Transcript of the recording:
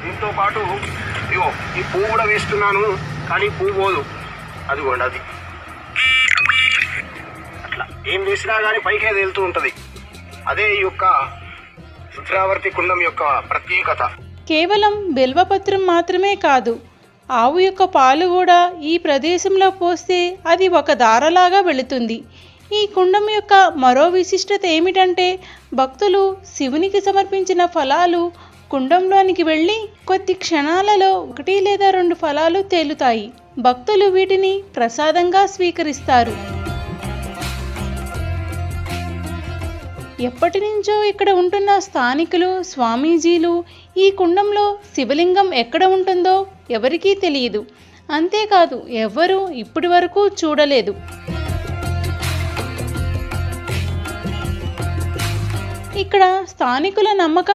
దీంతో పాటు ఇగో ఈ పువ్వు కూడా వేస్తున్నాను, కానీ పువ్వు పోదు. అదిగోండి అది అట్లా ఏం వేసినా కానీ పైకే తేలుతూ ఉంటుంది. అదే ఈ యొక్క రుద్రావర్తి కుండం యొక్క ప్రత్యేకత. కేవలం బిల్వపత్రం మాత్రమే కాదు, ఆవు యొక్క పాలు కూడా ఈ ప్రదేశంలో పోస్తే అది ఒక దారలాగా వెళుతుంది. ఈ కుండం యొక్క మరో విశిష్టత ఏమిటంటే భక్తులు శివునికి సమర్పించిన ఫలాలు కుండంలోనికి వెళ్ళి కొద్ది క్షణాలలో 1 లేదా 2 ఫలాలు తేలుతాయి. భక్తులు వీటిని ప్రసాదంగా స్వీకరిస్తారు. ఎప్పటి నుంచో ఇక్కడ ఉంటున్న స్థానికులు, స్వామీజీలు ఈ కుండంలో శివలింగం ఎక్కడ ఉంటుందో ఎవరికీ తెలియదు. అంతేకాదు ఎవ్వరూ ఇప్పటి వరకు చూడలేదు. ఇక్కడ స్థానికుల నమ్మకం